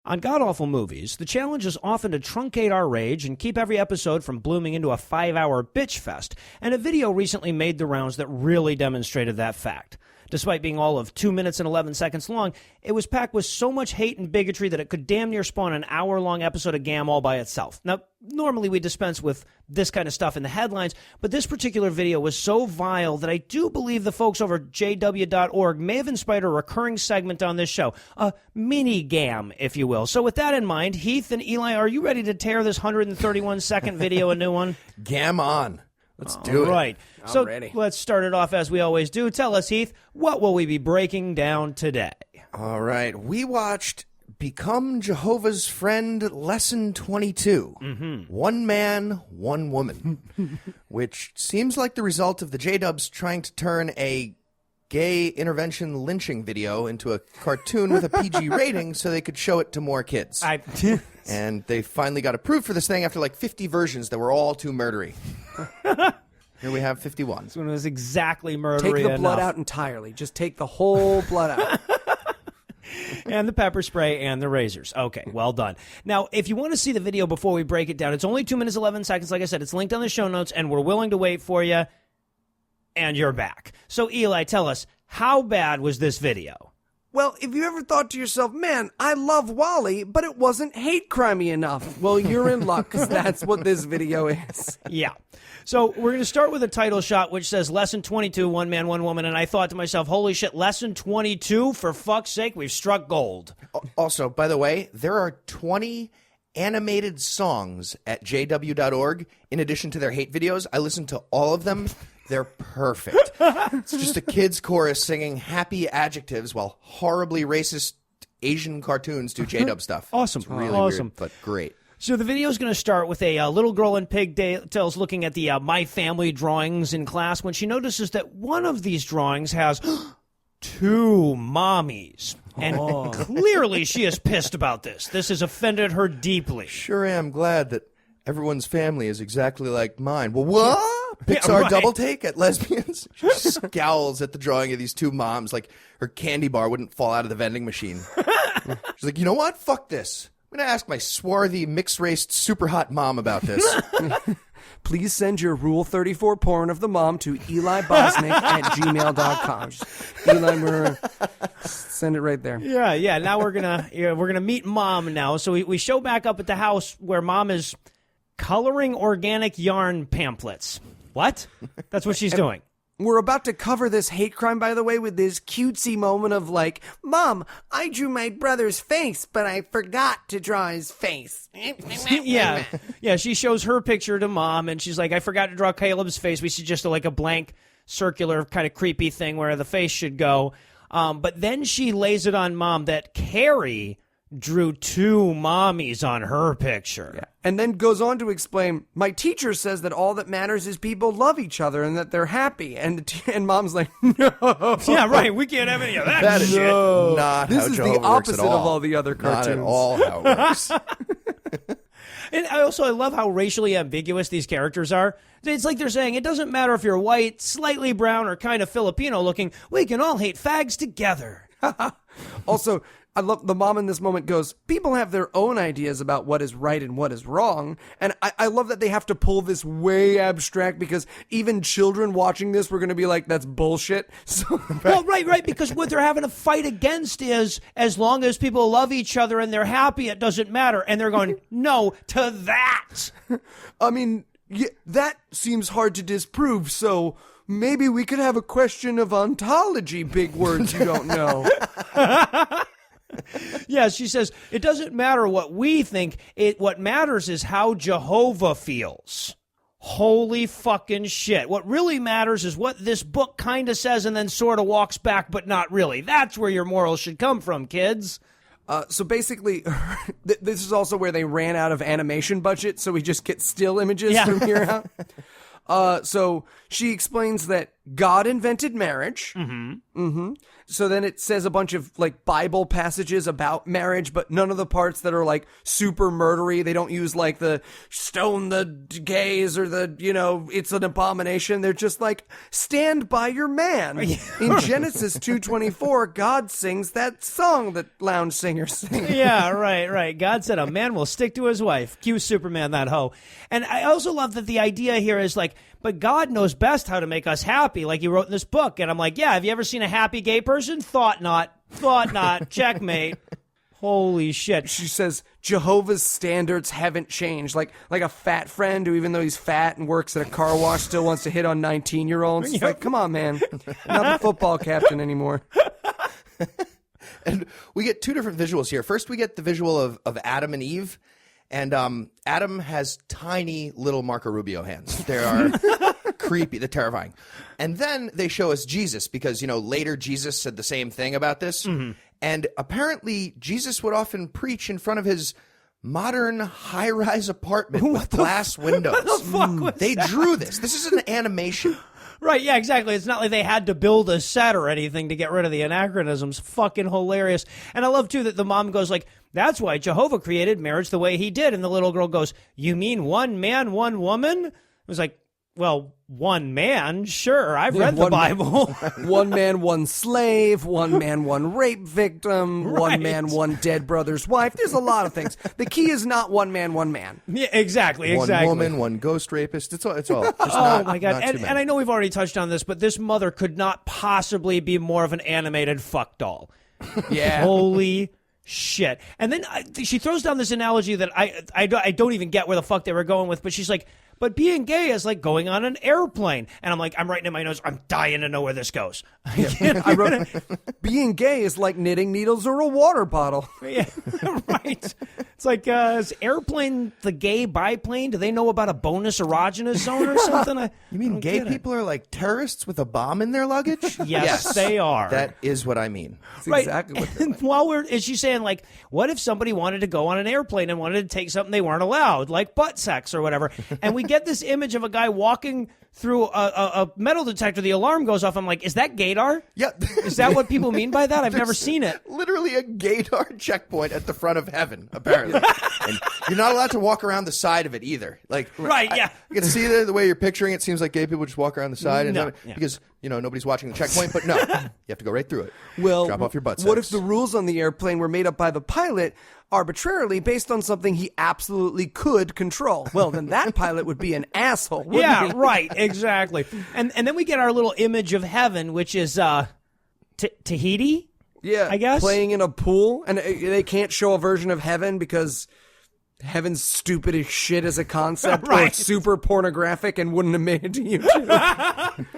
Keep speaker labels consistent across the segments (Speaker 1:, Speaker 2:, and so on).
Speaker 1: On God Awful Movies, the challenge is often to truncate our rage and keep every episode from blooming into a 5-hour bitch fest, and a video recently made the rounds that really demonstrated that fact. Despite being all of 2 minutes and 11 seconds long, it was packed with so much hate and bigotry that it could damn near spawn an hour-long episode of GAM all by itself. Now, normally we dispense with this kind of stuff in the headlines, but this particular video was so vile that I do believe the folks over at jw.org may have inspired a recurring segment on this show, a mini GAM, if you will. So with that in mind, Heath and Eli, are you ready to tear this 131-second video a new one?
Speaker 2: GAM on. Let's do it.
Speaker 1: Right. So
Speaker 3: ready.
Speaker 1: Let's start it off as we always do. Tell us, Heath, what will we be breaking down today?
Speaker 2: All right. We watched Become Jehovah's Friend Lesson 22. One Man, One Woman. Which seems like the result of the J-Dubs trying to turn a gay intervention lynching video into a cartoon with a PG rating so they could show it to more kids. And they finally got approved for this thing after like 50 versions that were all too murdery. Here we have 51.
Speaker 1: This one was exactly murdery
Speaker 3: Take the blood
Speaker 1: enough.
Speaker 3: out entirely. Just take the whole blood out.
Speaker 1: And the pepper spray and the razors. Okay, well done. Now, if you want to see the video before we break it down, it's only 2 minutes, 11 seconds. Like I said, it's linked on the show notes, and we're willing to wait for you. And you're back. So, Eli, tell us, how bad was this video?
Speaker 3: Well, if you ever thought to yourself, man, I love Wally, but it wasn't hate crimey enough, well, you're in luck, because that's what this video is.
Speaker 1: Yeah. So we're going to start with a title shot which says Lesson 22, One Man, One Woman, and I thought to myself, holy shit, Lesson 22? For fuck's sake, we've struck gold.
Speaker 2: Also, by the way, there are 20 animated songs at jw.org in addition to their hate videos. I listened to all of them. They're perfect. It's just a kid's chorus singing happy adjectives while horribly racist Asian cartoons do J-Dub stuff.
Speaker 1: Awesome.
Speaker 2: It's really
Speaker 1: Awesome.
Speaker 2: weird, but great.
Speaker 1: So the video is going to start with a little girl in pigtails looking at the My Family drawings in class when she notices that one of these drawings has two mommies. And clearly she is pissed about this. This has offended her deeply.
Speaker 2: Sure am glad that everyone's family is exactly like mine. Well, what? Pixar
Speaker 1: Yeah, right.
Speaker 2: double take at lesbians? She scowls at the drawing of these two moms like her candy bar wouldn't fall out of the vending machine. She's like, you know what? Fuck this. I'm going to ask my swarthy, mixed-raced, super hot mom about this.
Speaker 3: Please send your Rule 34 porn of the mom to elibosnick@gmail.com. Eli Murray, send it right there.
Speaker 1: Yeah. Now we're gonna meet Mom now. So we show back up at the house where Mom is coloring organic yarn pamphlets. What? That's what she's doing.
Speaker 3: We're about to cover this hate crime, by the way, with this cutesy moment of like, Mom, I drew my brother's face, but I forgot to draw his face.
Speaker 1: Yeah. She shows her picture to Mom, and she's like, I forgot to draw Caleb's face. We should just do like a blank, circular, kind of creepy thing where the face should go. But then she lays it on Mom that Carrie drew two mommies on her picture.
Speaker 3: Yeah. And then goes on to explain, my teacher says that all that matters is people love each other and that they're happy. And Mom's like, no.
Speaker 1: Yeah, right. We can't have any of that,
Speaker 2: That is
Speaker 1: shit.
Speaker 2: not
Speaker 3: This
Speaker 2: how
Speaker 3: is
Speaker 2: Jehovah
Speaker 3: the
Speaker 2: works at
Speaker 3: opposite of all the other cartoons.
Speaker 2: Not at all how it works.
Speaker 1: And I love how racially ambiguous these characters are. It's like they're saying, it doesn't matter if you're white, slightly brown, or kind of Filipino looking, we can all hate fags together.
Speaker 3: Also, I love the mom in this moment goes, people have their own ideas about what is right and what is wrong. And I love that they have to pull this way abstract because even children watching this were going to be like, that's bullshit. So,
Speaker 1: Well, right, because what they're having to fight against is as long as people love each other and they're happy, it doesn't matter. And they're going, no to that.
Speaker 3: I mean, yeah, that seems hard to disprove. So maybe we could have a question of ontology, big words you don't know.
Speaker 1: Yeah, she says, it doesn't matter what we think. What matters is how Jehovah feels. Holy fucking shit. What really matters is what this book kind of says and then sort of walks back, but not really. That's where your morals should come from, kids.
Speaker 3: So basically, this is also where they ran out of animation budget, so we just get still images from here out. So she explains that God invented marriage. So then it says a bunch of like Bible passages about marriage, but none of the parts that are like super murdery. They don't use like the stone the gays or the, it's an abomination. They're just like, stand by your man. In Genesis 2:24, God sings that song that lounge singers sing.
Speaker 1: Yeah, right. God said a man will stick to his wife. Cue Superman, that hoe. And I also love that the idea here is like, but God knows best how to make us happy, like he wrote in this book. And I'm like, yeah, have you ever seen a happy gay person? Thought not. Checkmate. Holy shit.
Speaker 3: She says Jehovah's standards haven't changed. Like a fat friend who, even though he's fat and works at a car wash, still wants to hit on 19-year-olds. It's like, come on, man. Not the football captain anymore.
Speaker 2: And we get two different visuals here. First, we get the visual of Adam and Eve. And Adam has tiny little Marco Rubio hands. They are creepy. They're terrifying. And then they show us Jesus because, later Jesus said the same thing about this. And apparently Jesus would often preach in front of his modern high-rise apartment with glass windows.
Speaker 1: What the fuck was
Speaker 2: They
Speaker 1: that?
Speaker 2: drew this. This is an animation.
Speaker 1: Right, yeah, exactly. It's not like they had to build a set or anything to get rid of the anachronisms. Fucking hilarious. And I love, too, that the mom goes like, that's why Jehovah created marriage the way he did. And the little girl goes, you mean one man, one woman? It was like, well, one man, sure. I've read the Bible.
Speaker 3: One man, one slave. One man, one rape victim.
Speaker 1: Right.
Speaker 3: One man, one dead brother's wife. There's a lot of things. The key is not one man, one man.
Speaker 1: Yeah, exactly.
Speaker 2: One woman, one ghost rapist. It's all. Just
Speaker 1: Oh, my God.
Speaker 2: Not too
Speaker 1: And
Speaker 2: many.
Speaker 1: I know we've already touched on this, but this mother could not possibly be more of an animated fuck doll.
Speaker 3: Yeah.
Speaker 1: Holy shit. And then she throws down this analogy that I don't even get where the fuck they were going with, but she's like, but being gay is like going on an airplane. And I'm like, I'm writing in my notes, I'm dying to know where this goes.
Speaker 3: I wrote, being gay is like knitting needles or a water bottle.
Speaker 1: Yeah, right. It's like, is airplane the gay biplane? Do they know about a bonus erogenous zone or something?
Speaker 2: You mean gay people are like terrorists with a bomb in their luggage?
Speaker 1: Yes, they are.
Speaker 2: That is what I mean.
Speaker 3: That's exactly what they're
Speaker 1: And while is she saying like, what if somebody wanted to go on an airplane and wanted to take something they weren't allowed, like butt sex or whatever? And we get this image of a guy walking through a metal detector. The alarm goes off. I'm like, is that gaydar?
Speaker 2: Yeah.
Speaker 1: Is that what people mean by that? I've never
Speaker 2: There's
Speaker 1: seen it.
Speaker 2: Literally a gaydar checkpoint at the front of heaven, apparently. And you're not allowed to walk around the side of it either. Like,
Speaker 1: Right, yeah.
Speaker 2: You can see the way you're picturing it. Seems like gay people just walk around the side. And
Speaker 1: No, yeah.
Speaker 2: Because, nobody's watching the checkpoint. But no, you have to go right through it.
Speaker 3: Well,
Speaker 2: Drop off your butt
Speaker 3: what
Speaker 2: sex.
Speaker 3: if the rules on the airplane were made up by the pilot arbitrarily based on something he absolutely could control? Well, then that pilot would be an asshole, wouldn't
Speaker 1: Yeah,
Speaker 3: he?
Speaker 1: right, exactly. And then we get our little image of heaven, which is Tahiti.
Speaker 3: Yeah,
Speaker 1: I guess.
Speaker 3: playing in a pool, and they can't show a version of heaven because heaven's stupid as shit as a concept, or
Speaker 1: Right.
Speaker 3: it's super pornographic and wouldn't have made it to YouTube.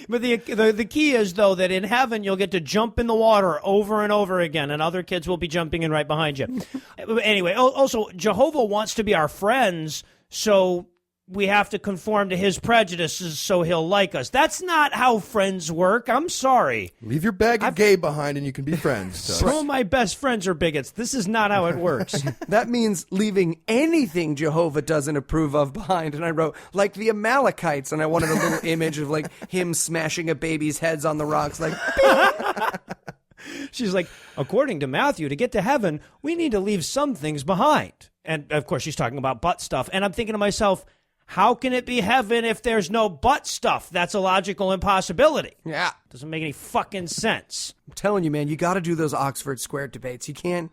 Speaker 1: But the key is, though, that in heaven you'll get to jump in the water over and over again, and other kids will be jumping in right behind you. Anyway, also, Jehovah wants to be our friends, so we have to conform to his prejudices so he'll like us. That's not how friends work. I'm sorry.
Speaker 2: Leave your bag of gay behind and you can be friends.
Speaker 1: Some of my best friends are bigots. This is not how it works.
Speaker 3: That means leaving anything Jehovah doesn't approve of behind. And I wrote, like the Amalekites, and I wanted a little image of like him smashing a baby's heads on the rocks, like,
Speaker 1: She's like, according to Matthew, to get to heaven, we need to leave some things behind. And, of course, she's talking about butt stuff. And I'm thinking to myself, how can it be heaven if there's no butt stuff? That's a logical impossibility.
Speaker 3: yeah.
Speaker 1: Doesn't make any fucking sense.
Speaker 3: I'm telling you, man, you got to do those Oxford Square debates. You can't.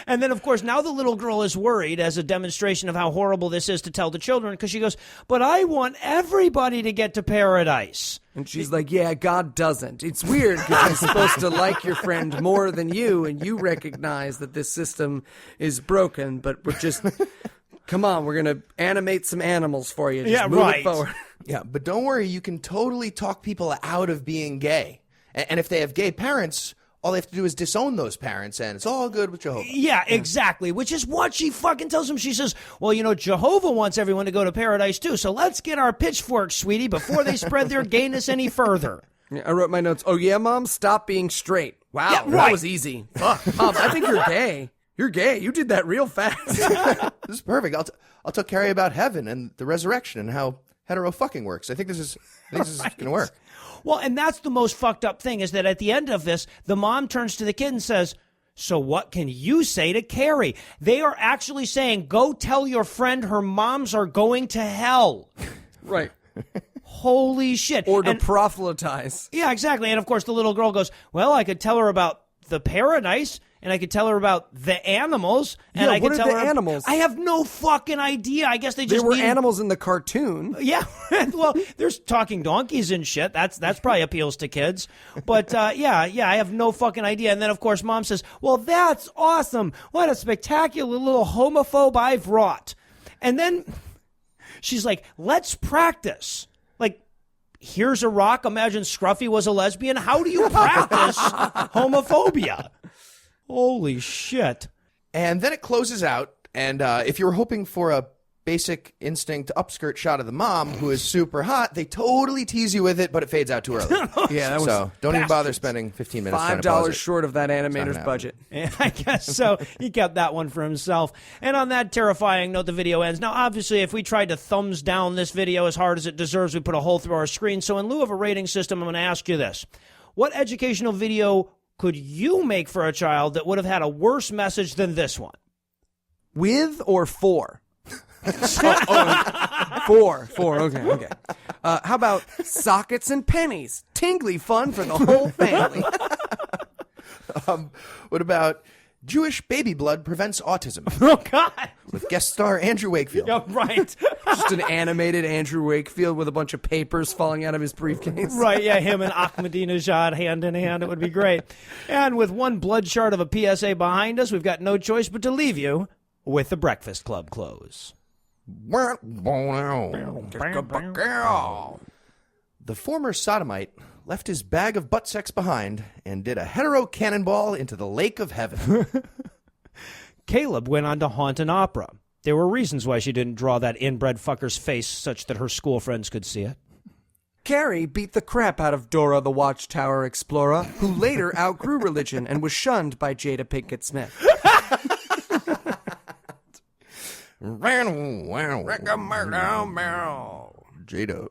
Speaker 1: And then, of course, now the little girl is worried as a demonstration of how horrible this is to tell the children, because she goes, but I want everybody to get to paradise.
Speaker 3: And she's like, yeah, God doesn't. It's weird because he's supposed to like your friend more than you, and you recognize that this system is broken, but we're just, come on, we're going to animate some animals for you. Just
Speaker 1: Yeah,
Speaker 3: move
Speaker 1: right.
Speaker 3: it forward.
Speaker 2: Yeah, but don't worry. You can totally talk people out of being gay. And if they have gay parents, all they have to do is disown those parents, and it's all good with Jehovah.
Speaker 1: Yeah, exactly, which is what she fucking tells him. She says, well, Jehovah wants everyone to go to paradise too, so let's get our pitchforks, sweetie, before they spread their gayness any further.
Speaker 3: Yeah, I wrote my notes. Oh, yeah, Mom? Stop being straight. Wow,
Speaker 1: Yeah,
Speaker 3: that
Speaker 1: right.
Speaker 3: was easy. Fuck. Mom, I think you're gay. You're gay. You did that real fast.
Speaker 2: This is perfect. I'll tell Carrie about heaven and the resurrection and how hetero fucking works. I think this is going to work.
Speaker 1: Well, and that's the most fucked up thing is that at the end of this, the mom turns to the kid and says, so what can you say to Carrie? They are actually saying, go tell your friend her moms are going to hell.
Speaker 3: Right.
Speaker 1: Holy shit.
Speaker 3: Or to proselytize.
Speaker 1: Yeah, exactly. And of course, the little girl goes, well, I could tell her about the paradise, and I could tell her about the animals. And I could
Speaker 3: what
Speaker 1: tell
Speaker 3: are the
Speaker 1: her
Speaker 3: animals?
Speaker 1: I have no fucking idea. I guess they just
Speaker 3: There were
Speaker 1: needed-
Speaker 3: animals in the cartoon.
Speaker 1: Yeah, well, there's talking donkeys and shit. That's probably appeals to kids. But yeah, I have no fucking idea. And then of course, mom says, "Well, that's awesome. What a spectacular little homophobe I've wrought." And then she's like, "Let's practice." Like, here's a rock. Imagine Scruffy was a lesbian. How do you practice homophobia? Holy shit.
Speaker 2: And then it closes out, and if you were hoping for a basic instinct upskirt shot of the mom, who is super hot, they totally tease you with it, but it fades out too early.
Speaker 3: Yeah, that was
Speaker 2: so don't even bother spending 15 minutes trying to pause
Speaker 3: $5
Speaker 2: it.
Speaker 3: short of that animator's
Speaker 2: happen.
Speaker 3: budget.
Speaker 1: Yeah, I guess so. He kept that one for himself. And on that terrifying note, the video ends. Now, obviously, if we tried to thumbs down this video as hard as it deserves, we put a hole through our screen. So in lieu of a rating system, I'm going to ask you this. What educational video could you make for a child that would have had a worse message than this one?
Speaker 3: With or for? For. Okay. How about sockets and pennies? Tingly fun for the whole family.
Speaker 2: What about Jewish baby blood prevents autism?
Speaker 1: Oh, God.
Speaker 2: With guest star Andrew Wakefield.
Speaker 1: Yeah, right.
Speaker 3: Just an animated Andrew Wakefield with a bunch of papers falling out of his briefcase.
Speaker 1: Right, yeah, him and Ahmadinejad hand in hand. It would be great. And with one blood shard of a PSA behind us, we've got no choice but to leave you with the Breakfast Club close.
Speaker 2: The former sodomite left his bag of butt sex behind and did a hetero cannonball into the lake of heaven.
Speaker 1: Caleb went on to haunt an opera. There were reasons why she didn't draw that inbred fucker's face such that her school friends could see it.
Speaker 3: Carrie beat the crap out of Dora the Watchtower Explorer, who later outgrew religion and was shunned by Jada Pinkett Smith.
Speaker 2: Jada.